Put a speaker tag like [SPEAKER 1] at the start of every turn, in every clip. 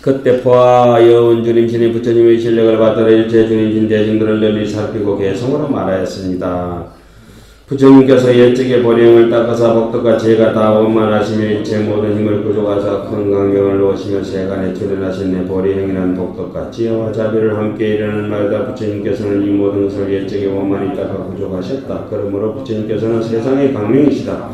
[SPEAKER 1] 그때 보아여 주님신이 부처님의 실력을 받들어 일체 주님신 대중들을 널리 살피고 개성으로 말하였습니다. 부처님께서 옛적에 보령을 닦아서 복덕과 제가 다 원만하시며 일체 모든 힘을 구족하사 큰 강경을 놓으시며 세간에 출현하신 내 보리행이란 복덕과 지혜와 자비를 함께 이르는 말다. 부처님께서는 이 모든 것을 옛적에 원만히 닦아 구족하셨다. 그러므로 부처님께서는 세상의 강명이시다.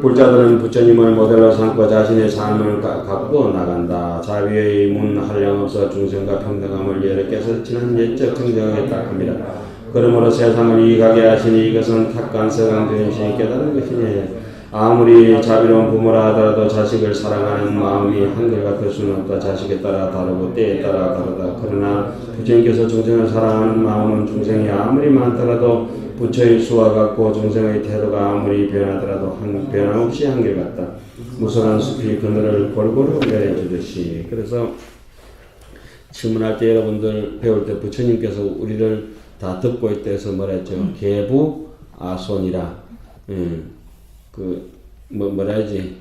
[SPEAKER 1] 불자들은 부처님을 모델로 삼고 자신의 삶을 갖고 나간다. 자비의 문 한량없어 중생과 평등함을 여러께서 지난 옛적 청정하겠다 합니다. 그러므로 세상을 이익하게 하시니 이것은 탁간서강 주님신이 깨달은 것이니 아무리 자비로운 부모라 하더라도 자식을 사랑하는 마음이 한결같을 수는 없다. 자식에 따라 다르고 때에 따라 다르다. 그러나 부처님께서 중생을 사랑하는 마음은 중생이 아무리 많더라도 부처의 수와 같고 중생의 태도가 아무리 변하더라도 변함없이 한결같다. 무성한 숲이 그늘을 골고루 내려주듯이. 그래서 질문할 때 여러분들 배울 때 부처님께서 우리를 다 듣고 있다 해서 뭐라 했죠? 계부 아손이라. 뭐라 하지?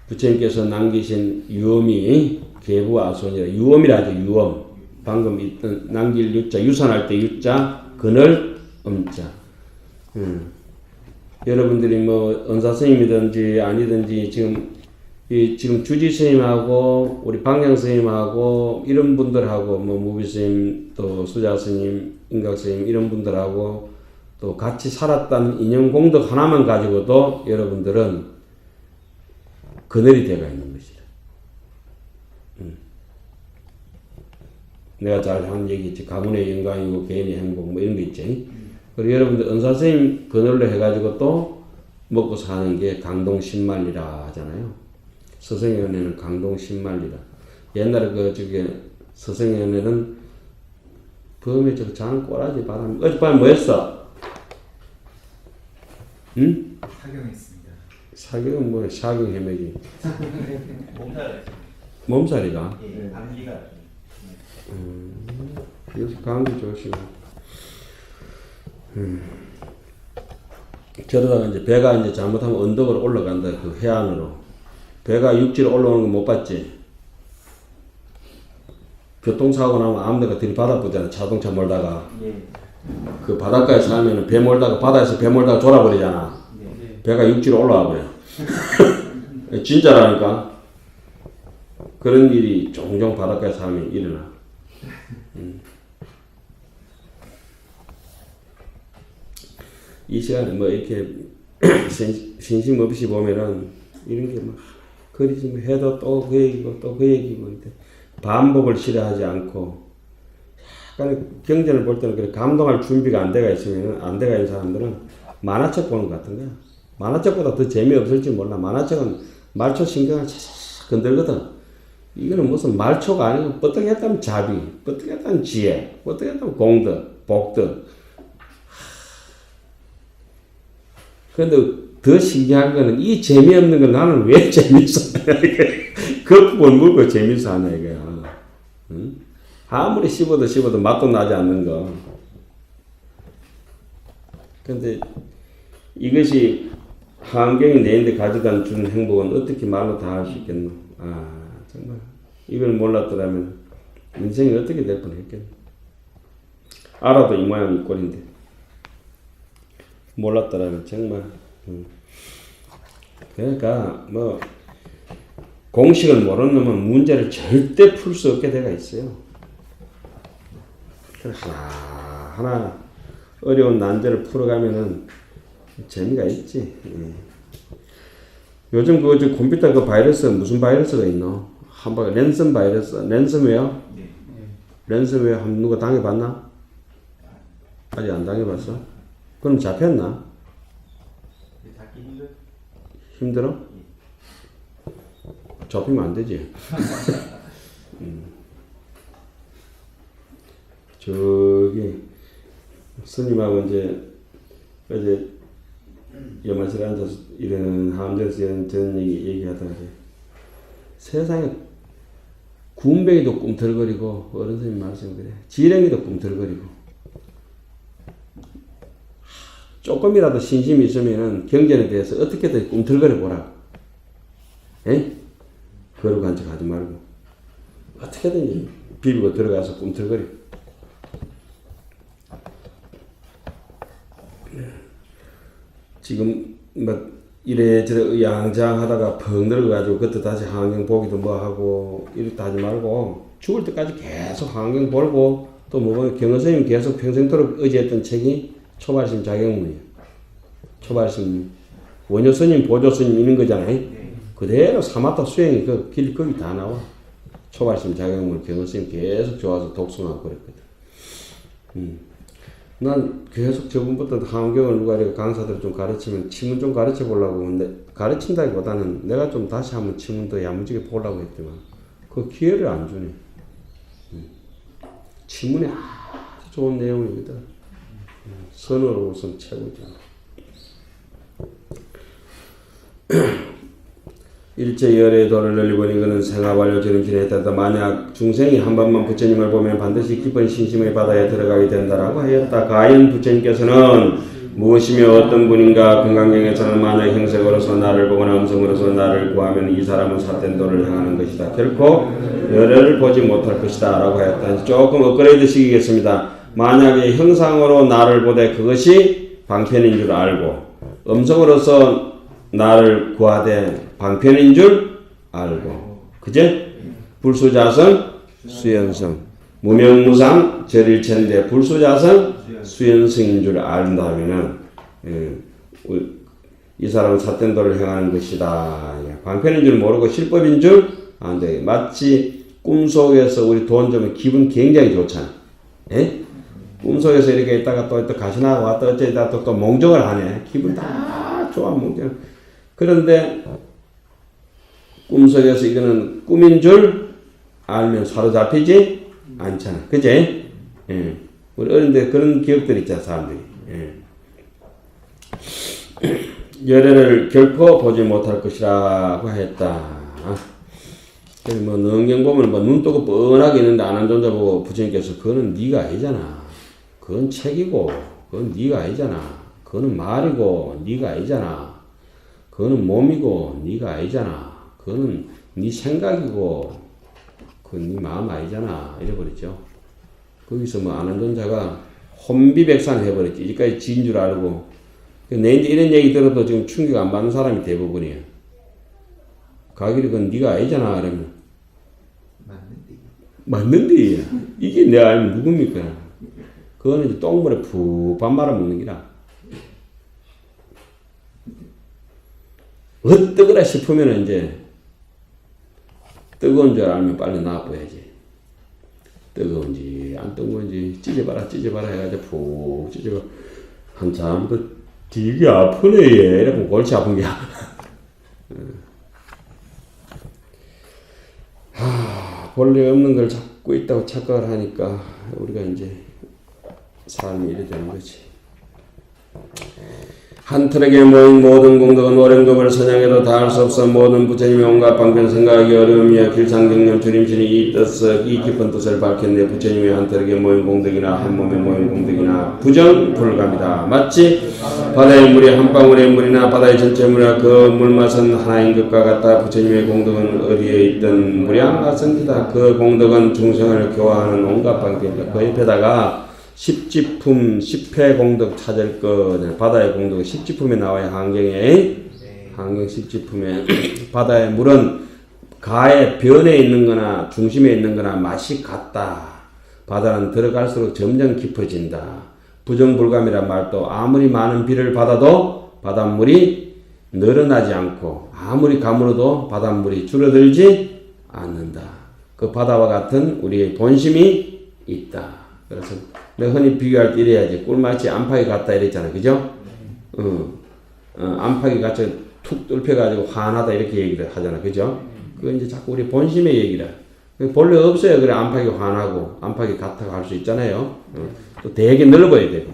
[SPEAKER 1] 부처님께서 남기신 유엄이 계부 아손이라. 유엄이라 하죠. 유엄. 방금 있던 남길 유자, 유산할 때 유자, 그늘 음자. 여러분들이 뭐 은사 스님이든지 아니든지 지금 주지 스님하고 우리 방향 스님하고 이런 분들하고 뭐 무비 스님 또 수자 스님, 인각 스님 이런 분들하고 또 같이 살았다는 인연 공덕 하나만 가지고도 여러분들은 그늘이 되어 있는 것이다. 내가 잘 하는 얘기 있지. 가문의 영광이고 개인의 행복 뭐 이런 거 있지. 그리고 여러분들 은사 스님 그늘로 해가지고 또 먹고 사는 게 강동신말리라 하잖아요. 서생연애는 강동신말리라. 옛날에 서생연애는 범에 자는 꼬라지 바람. 어젯밤에 뭐 했어? 응?
[SPEAKER 2] 사경했습니다.
[SPEAKER 1] 사경은 뭐야? 사경 해매기. 몸살이가?
[SPEAKER 3] 예, 감기가.
[SPEAKER 1] 요새 감기 조심해. 저러다가 이제 배가 이제 잘못하면 언덕으로 올라간다. 그 해안으로. 배가 육지로 올라오는 거 못 봤지? 교통사고 나면 아무데가 들이받아 보잖아. 자동차 몰다가.
[SPEAKER 3] 예.
[SPEAKER 1] 그 바닷가에 살면은 배 몰다가 바다에서 배 몰다가 졸아버리잖아.
[SPEAKER 3] 예.
[SPEAKER 1] 배가 육지로 올라와 버려. 진짜라니까. 그런 일이 종종 바닷가에 살면 일어나. 이 시간에 뭐 이렇게 신심 없이 보면은 이런 게 막 그리지 뭐 해도 또 그 얘기고 또 그 얘기고 이렇게 반복을 싫어하지 않고 약간 경전을 볼 때는 그래 감동할 준비가 안 돼가 있으면 안 돼가 있는 사람들은 만화책 보는 것 같은 거야. 만화책보다 더 재미없을지 몰라. 만화책은 말초 신경을 착 건들거든. 이거는 무슨 말초가 아니고 뻗떡했다면 자비, 뻗떡했다면 지혜, 뻗떡했다면 공덕, 복덕. 그런데 더 신기한 거는 이 재미없는 걸 나는 왜 재밌어? 거품을 물고 재밌어 하냐 이거야. 응? 아무리 씹어도 맛도 나지 않는 거. 근데 이것이 환경이 내인데 가져다 주는 행복은 어떻게 말로 다 할 수 있겠노? 아 정말 이걸 몰랐더라면 인생이 어떻게 될 뻔했겠노? 알아도 이 모양 이 꼴인데 몰랐더라면 정말. 그러니까 뭐 공식을 모르는 놈은 문제를 절대 풀 수 없게 돼가 있어요. 하나 어려운 난제를 풀어가면은 재미가 있지. 요즘 그 컴퓨터 그 바이러스 무슨 바이러스가 있노? 한번 랜섬 바이러스, 랜섬웨어? 랜섬웨어 한 누가 당해봤나? 아직 안 당해봤어? 그럼 잡혔나? 힘들어? 잡히면 안 되지. 저기 스님하고 이제 어제 연말실에 앉아서 이런 함정에서 이런 얘기하다가 세상에 군뱅이도 꿈틀거리고 어른 스님 말씀 그래. 지렁이도 꿈틀거리고 조금이라도 신심이 있으면은 경전에 대해서 어떻게든 꿈틀거려 보라. 에? 거룩한 척 하지 말고. 어떻게든지 비비고 들어가서 꿈틀거려. 지금 뭐 이래저래 의양장하다가 펑 늙어가지고 그때 다시 환경 보기도 뭐하고 이렇게 하지 말고 죽을 때까지 계속 환경 보고 또 뭐 경허스님 계속 평생토록 의지했던 책이 초발심 자격문이에요. 초발심 원효스님 보조스님 있는 거잖아요. 그대로 사마타 수행이 그 길 거기 다 나와. 초발심 자격문 경허스님 계속 좋아서 독송하고 그랬거든. 난 계속 저번부터 환경을 누가 이렇게 강사들 좀 가르치면 치문 좀 가르쳐 보려고 했는데 가르친다기보다는 내가 좀 다시 한번 치문 더 야무지게 보려고 했지만 그 기회를 안 주네. 치문에 아주 좋은 내용이거든. 선으로 우선 최고죠. 일체 열의 도를 널리보니 그는 생화반려 저림신에 따라 만약 중생이 한 번만 부처님을 보면 반드시 깊은 신심의 바다에 들어가게 된다라고 하였다. 가인 부처님께서는 무엇이며 어떤 분인가 금강경에서는 만약 형색으로서 나를 보거나 음성으로서 나를 구하면 이 사람은 삿된 도를 행하는 것이다. 결코 열애를 보지 못할 것이다 라고 하였다. 조금 업그레이드 시키겠습니다. 만약에 형상으로 나를 보되 그것이 방편인 줄 알고 음성으로서 나를 구하되 방편인 줄 알고 그제? 불수자성 수연성 무명무상 절일체인데 불수자성 수연성인 줄 안다면은 이 사람은 삿된 도를 행하는 것이다. 방편인 줄 모르고 실법인 줄 안돼. 마치 꿈속에서 우리 돈 주면 기분 굉장히 좋잖아. 에? 꿈속에서 이렇게 있다가 또 가시나고 왔다 어쩌다 또 몽정을 하네. 기분 다 좋아 몽정. 그런데 꿈속에서 이거는 꿈인 줄 알면 사로잡히지 않잖아. 그제? 예. 우리 어른데 그런 기억들 있잖아, 사람들이. 예. 열애를 결코 보지 못할 것이라고 했다. 뭐, 능경 보면 뭐, 눈 뜨고 뻔하게 있는데 아는 존재 보고 부처님께서 그거는 네가 아니잖아. 그건 책이고, 그건 네가 아니잖아. 그거는 말이고, 네가 아니잖아. 그거는 몸이고, 네가 아니잖아. 그거는 네 생각이고 그건 네 마음 아니잖아. 이래버렸죠. 거기서 뭐 아는 존자가 혼비백산 해버렸지. 이제까지 지인 줄 알고 내 이제 이런 얘기 들어도 지금 충격 안 받는 사람이 대부분이에요. 가길이 그건 네가 아니잖아. 그러면 맞는데 이게 내가 알면 누굽니까? 그거는 이제 똥물에 푹 밥 말아 먹는 기라. 어떠거라 싶으면 이제 뜨거운 줄 알면 빨리 놔둬야지. 뜨거운지 안 뜨거운지 찢어봐라 해가지고 푹 찢어봐. 한참 더 되게 아프네 얘. 이러면 골치 아픈 게야. 본래 없는 걸 잡고 있다고 착각을 하니까 우리가 이제 삶이 이래 되는 거지. 한 트럭에 모인 모든 공덕은 오랭도을 선양해도 다할 수 없어. 모든 부처님의 온갖 방편 생각하기 어려움이야. 길상경념 주림신이 이 깊은 뜻을 밝혔네. 부처님의 한 트럭에 모인 공덕이나 한 몸에 모인 공덕이나 부정불감이다. 마치 바다의 물이 한 방울의 물이나 바다의 전체 물이나 그 물맛은 하나인 것과 같다. 부처님의 공덕은 어디에 있든 무량가성기다. 그 공덕은 중생을 교화하는 온갖 방편이다. 그 옆에다가 십지품, 십회 공덕 찾을 거, 바다의 공덕은 십지품에 나와요. 환경에. 환경 십지품에. 바다의 물은 가의 변에 있는 거나 중심에 있는 거나 맛이 같다. 바다는 들어갈수록 점점 깊어진다. 부정불감이란 말도 아무리 많은 비를 받아도 바닷물이 늘어나지 않고 아무리 가물어도 바닷물이 줄어들지 않는다. 그 바다와 같은 우리의 본심이 있다. 그래서 내가 흔히 비교할 때 이래야지. 꿀맛이 안팎이 같다 이랬잖아. 그죠? 안팎이 같이 툭 뚫혀가지고 환하다 이렇게 얘기를 하잖아. 그죠? 그건 이제 자꾸 우리 본심의 얘기라. 본래 없어요. 그래 안팎이 환하고 안팎이 같다고 할 수 있잖아요. 또 되게 넓어야 되고,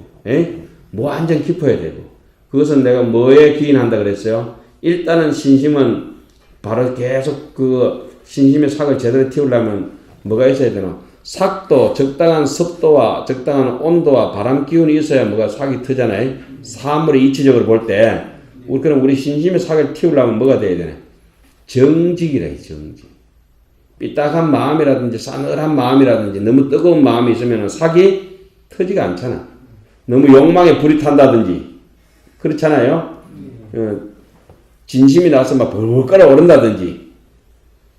[SPEAKER 1] 뭐 완전 깊어야 되고. 그것은 내가 뭐에 기인한다 그랬어요? 일단은 신심은 바로 계속 그 신심의 삭을 제대로 틔우려면 뭐가 있어야 되나? 삭도 적당한 습도와 적당한 온도와 바람 기운이 있어야 뭐가 삭이 트잖아요. 사물을 이치적으로 볼 때 그럼 우리 신심의 삭을 틔우려면 뭐가 돼야 되나? 정직이라 정직. 삐딱한 마음이라든지 싸늘한 마음이라든지 너무 뜨거운 마음이 있으면 사기 터지가 않잖아. 너무 욕망에 불이 탄다든지 그렇잖아요. 진심이 나서 막 벌벌 끓어오른다든지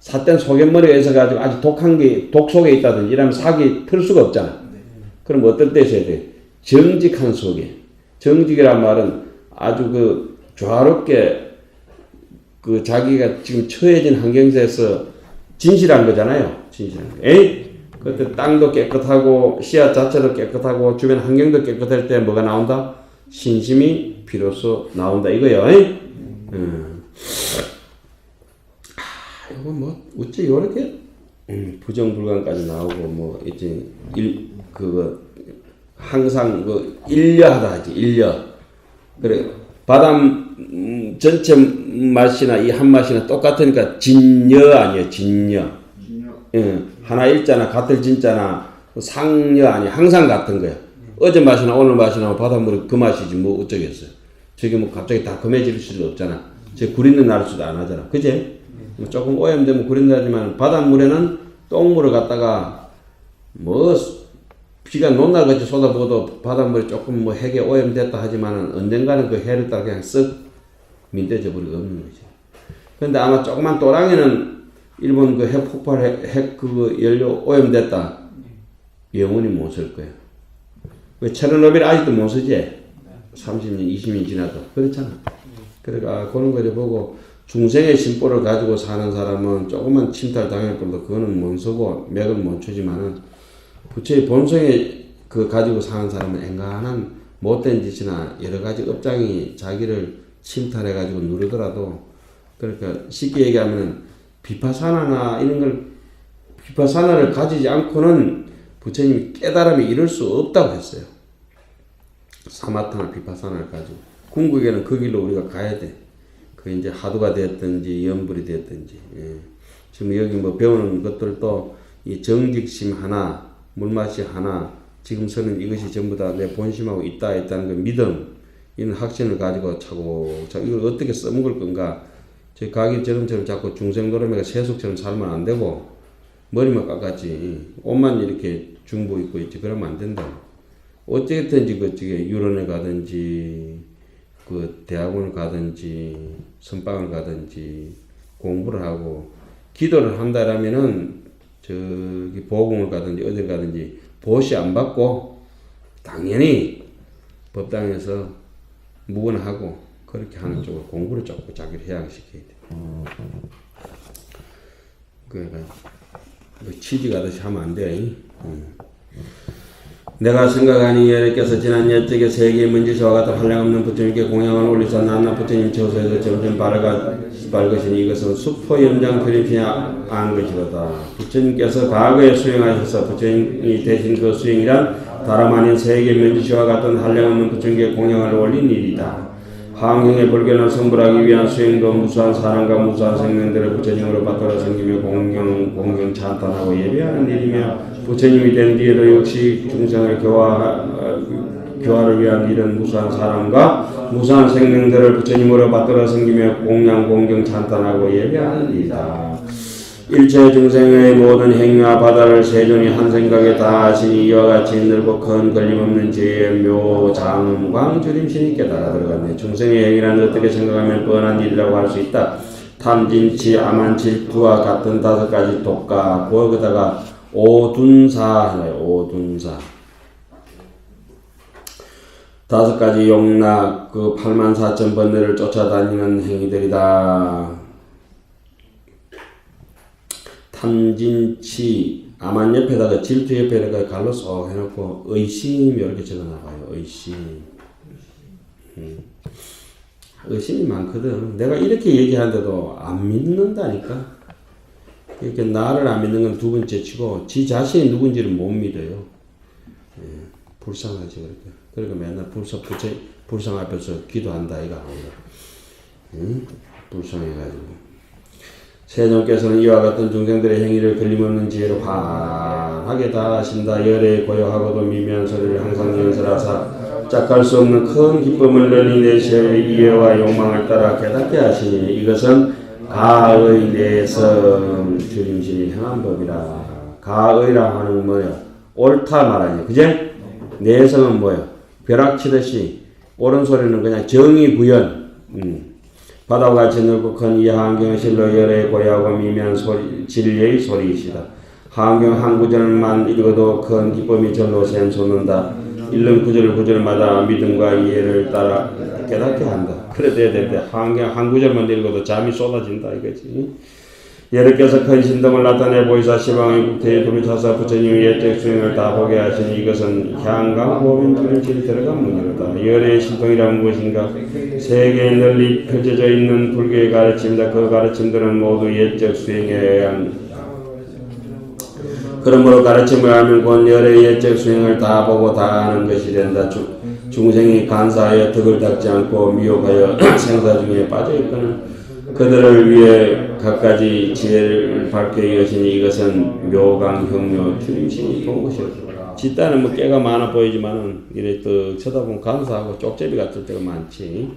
[SPEAKER 1] 삿된 소견머리가 있어가지고 아주 독한 게 독 속에 있다든지 이러면 사기 틀 수가 없잖아. 그럼 어떨 때 있어야 돼? 정직한 속에. 정직이란 말은 아주 그 조화롭게 그 자기가 지금 처해진 환경에서 진실한 거잖아요. 진실한 거. 에이? 그때 땅도 깨끗하고 씨앗 자체도 깨끗하고 주변 환경도 깨끗할 때 뭐가 나온다? 신심이 비로소 나온다 이거요. 이거 뭐 어째 요렇게 부정불감까지 나오고 뭐 이제 그거 항상 그 일려하다 하지 일려. 그래 바담 전체 맛이나 이 한 맛이나 똑같으니까 진여 아니에요. 진여. 하나 일자나 같을 진자나 상여 아니 항상 같은 거야. 어제 맛이나 오늘 맛이나 바닷물이 그 맛이지 뭐 어쩌겠어요. 저게 뭐 갑자기 다 검해질 수도 없잖아. 저 구린내 날 수도 안 하잖아. 그제? 조금 오염되면 구린내 나지만 바닷물에는 똥물을 갖다가 뭐 비가 논날같이 쏟아부어도 바닷물이 조금 뭐 핵에 오염됐다 하지만은 언젠가는 그 해를 따라 그냥 쓱 민대져 버리고 없는 거지. 근데 아마 조그만 또랑이는 일본 그 핵 폭발 핵 그거 연료 오염됐다. 영원히 못 쓸 거야. 왜 체르노빌 아직도 못 쓰지? 30년, 20년 지나도. 그렇잖아. 그러니까 그런 거를 보고 중생의 심보를 가지고 사는 사람은 조금만 침탈 당할 것도 그거는 못 쓰고 맥을 못 추지만은 부처의 본성에 그 가지고 사는 사람은 엔간한 못된 짓이나 여러 가지 업장이 자기를 침탈해 가지고 누르더라도 그러니까 쉽게 얘기하면 비파사나나 이런 걸 비파사나를 가지지 않고는 부처님이 깨달음이 이룰 수 없다고 했어요. 사마타나 비파사나를 가지고 궁극에는 그 길로 우리가 가야 돼. 그 이제 하두가 되었든지 연불이 되었든지. 예. 지금 여기 뭐 배우는 것들도 이 정직심 하나, 물맛이 하나, 지금서는 이것이 전부 다 내 본심하고 있다는 그 믿음, 이런 확신을 가지고 차곡차곡 이걸 어떻게 써먹을 건가. 저희 가기 저름처럼 자꾸 중생도로매가 세속처럼 살면 안 되고 머리만 깎았지 옷만 이렇게 중복 입고 있지 그러면 안 된다. 어쨌든지 그쪽에 유론에 가든지 그 대학원을 가든지 선방을 가든지 공부를 하고 기도를 한다라면은 저기 보공을 가든지 어딜 가든지 보시 안 받고 당연히 법당에서 묵언하고 그렇게 하는 쪽으로 공부를 조금 자기를 해양시켜야 돼. 그러니까 뭐 취직 하듯이 하면 안 돼. 내가 생각하니 여러께서 지난 옛적에 세계의 먼지와 같은 한량없는 부처님께 공양을 올리사 난나 부처님 처소에서 점점 밝으시니 이것은 수포 연장 그림이냐 안 것이로다. 부처님께서 과거에 수행하셔서 부처님이 되신 그 수행이란 다름 아닌 세계의 먼지와 같은 한량없는 부처님께 공양을 올린 일이다. 화엄경의 불견을 성불하기 위한 수행도 무수한 사람과 무수한 생명들을 부처님으로 받들어 섬기며 공경 찬탄하고 예배하는 일이며 부처님이 된 뒤에도 역시 중생의 교화를 위한 이런 무수한 사람과 무수한 생명들을 부처님으로 받들어 섬기며 공경 찬탄하고 예배하는 일이다. 일체 중생의 모든 행위와 바다를 세존이 한 생각에 다 하시니 이와 같이 넓고 큰 걸림없는 지혜의 묘장광 주림신이 깨달아 들어갔네. 중생의 행위란 어떻게 생각하면 뻔한 일이라고 할 수 있다. 탐진치, 아만, 질투와 같은 5가지 독가, 거기다가 오둔사 하나요. 오둔사 5가지 용락, 그 84,000번뇌를 쫓아다니는 행위들이다. 탐진치, 아만 옆에다가 질투 옆에다가 갈로 쏙 해놓고 의심 이렇게 적어놔봐요. 의심. 의심이 많거든. 내가 이렇게 얘기하는데도 안 믿는다니까. 이렇게 나를 안 믿는 건 두 번째 치고 지 자신이 누군지를 못 믿어요. 불쌍하지 그렇게. 그러니까 맨날 불쌍 앞에서 기도한다 이가 불쌍해가지고. 세존께서는 이와 같은 중생들의 행위를 걸림없는 지혜로 환하게 다 하신다. 열에 고요하고도 미묘한 소리를 항상 연설하사 짝할 수 없는 큰 기쁨을 널리 내시의 이해와 욕망을 따라 깨닫게 하시니 이것은 가의 내성 주림신이 행한 법이라. 가의라 하는 뭐야? 옳다 말하냐. 그제? 내성은 뭐야? 벼락치듯이 옳은 소리는 그냥 정의 구현. 바다와 같이 넓고 큰 이 하안경은 실로 열의 고야하고 미미한 소리, 진리의 소리이시다. 하안경 한 구절만 읽어도 큰 기쁨이 절로 샘솟는다. 읽는 구절마다 믿음과 이해를 따라 깨닫게 한다. 그래 돼야 되는데 하안경 한 구절만 읽어도 잠이 쏟아진다 이거지. 예르께서 큰 신동을 나타내 보이사 시방의 국태에 둘을 차사 부처님의 예적 수행을 다 보게 하시니 이것은 향강 보면 주림실이 들어간 문이로다. 열의 신동이란 무엇인가? 세계에 널리 펼쳐져 있는 불교의 가르침이다. 그 가르침들은 모두 예적 수행에 의한 그러므로 가르침을 알면 곧 열의 예적 수행을 다 보고 다 아는 것이 된다. 중생이 간사하여 덕을 닦지 않고 미혹하여 생사 중에 빠져 있거나 그들을 위해 갖가지 지혜를 밝게 여시니 이것은 묘강형묘 주림신이 본 것이었다. 집단은 뭐 깨가 많아 보이지만은 이래 또 쳐다보면 감사하고 쪽제비 같을 때가 많지.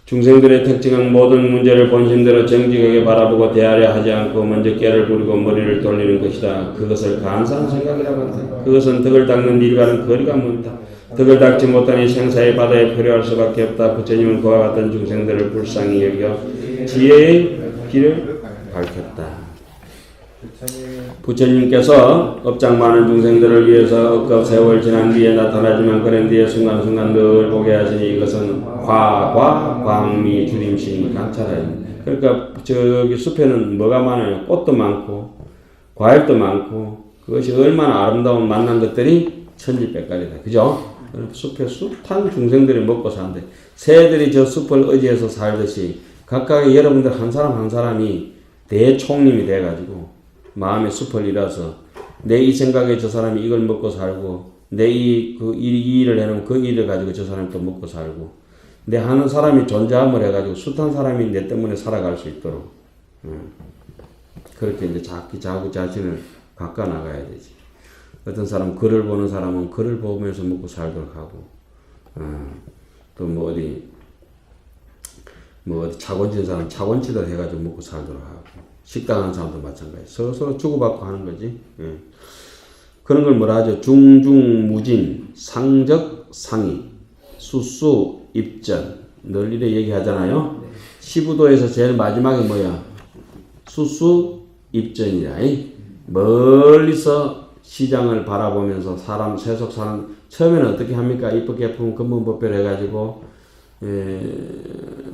[SPEAKER 1] 중생들의 특징은 모든 문제를 본심대로 정직하게 바라보고 대하려 하지 않고 먼저 깨를 부리고 머리를 돌리는 것이다. 그것을 간사한 생각이라고 한다. 그것은 덕을 닦는 일과는 거리가 멀다. 덕을 닦지 못하니 생사의 바다에 표류할 수밖에 없다. 부처님은 그와 같은 중생들을 불쌍히 여겨 지혜의 길을 밝혔다. 부처님께서 업장 많은 중생들을 위해서 억겁 세월 지난 뒤에 나타나지만 그런 뒤에 순간순간 늘 보게 하시니 이것은 화과 광미 주림신이 관찰하니. 그러니까 저기 숲에는 뭐가 많아요? 꽃도 많고 과일도 많고 그것이 얼마나 아름다운 만난 것들이 천지백갈이다. 그죠? 숲에 숱한 중생들이 먹고 사는데 새들이 저 숲을 의지해서 살듯이 각각의 여러분들 한 사람 한 사람이 대총님이 돼가지고 마음의 숲을 잃어서 내 이 생각에 저 사람이 이걸 먹고 살고 내 이 일을 해놓으면 그 일을 가지고 저 사람이 또 먹고 살고 내 하는 사람이 존재함을 해가지고 숱한 사람이 내 때문에 살아갈 수 있도록 그렇게 이제 자기 자신을 바꿔 나가야 되지. 어떤 사람 글을 보는 사람은 글을 보면서 먹고 살도록 하고 또 뭐 어디 차곤치는 사람 차곤치들 해가지고 먹고 살도록 하고 식당 하는 사람도 마찬가지. 서로 주고받고 하는 거지. 그런 걸 뭐라 하죠? 중중무진, 상적, 상이, 수수, 입전. 늘 이래 얘기하잖아요. 시부도에서 제일 마지막에 뭐야? 수수, 입전이라. 멀리서 시장을 바라보면서 사람, 세속 사람, 처음에는 어떻게 합니까? 이쁘게 품 근본법별 해가지고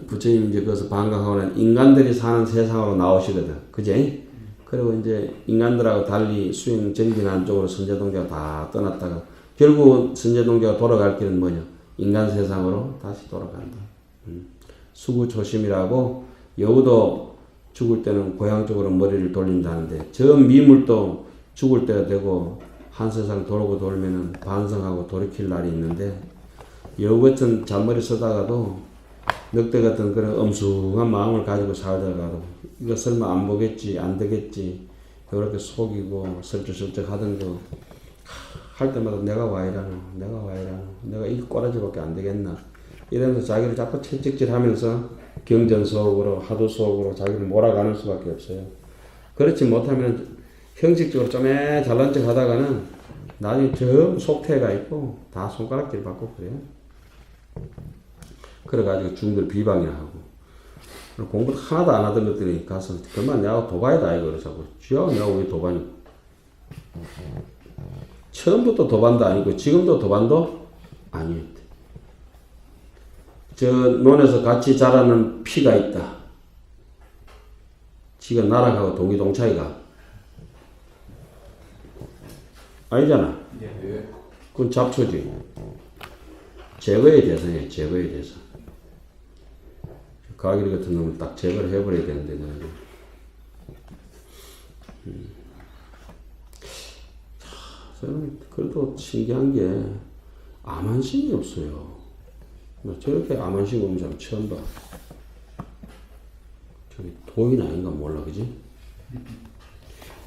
[SPEAKER 1] 부처님 이제 거기서 방광하고는 인간들이 사는 세상으로 나오시거든. 그제? 그리고 이제 인간들하고 달리 수행 정진한 쪽으로 선제동자가 다 떠났다가 결국 선제동자가 돌아갈 길은 뭐냐? 인간 세상으로 다시 돌아간다. 수구초심이라고 여우도 죽을 때는 고향 쪽으로 머리를 돌린다는데 저 미물도 죽을 때가 되고 한 세상 돌고 돌면은 반성하고 돌이킬 날이 있는데 여우 같은 잔머리 쓰다가도 늑대 같은 그런 엄숙한 마음을 가지고 살다가도 이거 설마 안 보겠지 안 되겠지 그렇게 속이고 슬쩍슬쩍 하던 거 할 때마다 내가 와 이라노 내가 이 꼬라지밖에 안 되겠나 이러면서 자기를 자꾸 채찍질하면서 경전 속으로 하도 속으로 자기를 몰아가는 수밖에 없어요. 그렇지 못하면 형식적으로 좀 잘난 척 하다가는 나중에 저 속태가 있고 다 손가락질 받고 그래요. 그래가지고 중들 비방이나 하고 공부 하나도 안 하던 것들이 가서 그만 내가 도반이다 이거 그러자고 쥐하고 내가 왜 도반이 처음부터 도반도 아니고 지금도 도반도 아니었대. 저 논에서 같이 자라는 피가 있다. 지가 나락하고 동기동차이가 아니잖아. 그건 잡초지. 제거의 대상이에요. 제거의 대상. 가기리 같은 놈을 딱 제거를 해버려야 되는데 저는 그래도 신기한 게 암환심이 없어요. 저렇게 암환심 없는 사람 처음 봐. 저기 도인 아닌가 몰라 그지?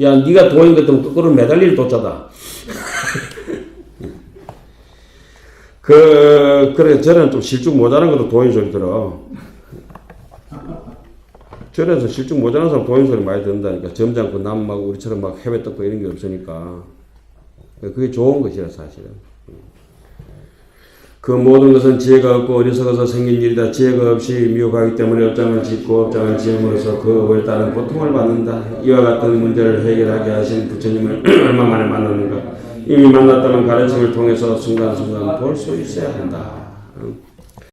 [SPEAKER 1] 야 니가 도인 같으면 거꾸로 매달릴 도짜다. 그래 저는 좀 실쭉 모자란 것도 도인 소리 들어. 절에서 실증 모자란 사람 도인 소리 많이 듣는다니까. 점잖고 남 막 우리처럼 막 해외 떡고 이런 게 없으니까. 그게 좋은 것이라 사실은. 그 모든 것은 지혜가 없고 어리석어서 생긴 일이다. 지혜가 없이 미혹하기 때문에 업장을 짓고 업장을 지음으로써 그 업에 따른 고통을 받는다. 이와 같은 문제를 해결하게 하신 부처님을 얼마 만에 만났는가. 이미 만났다면 가르침을 통해서 순간순간 볼 수 있어야 한다.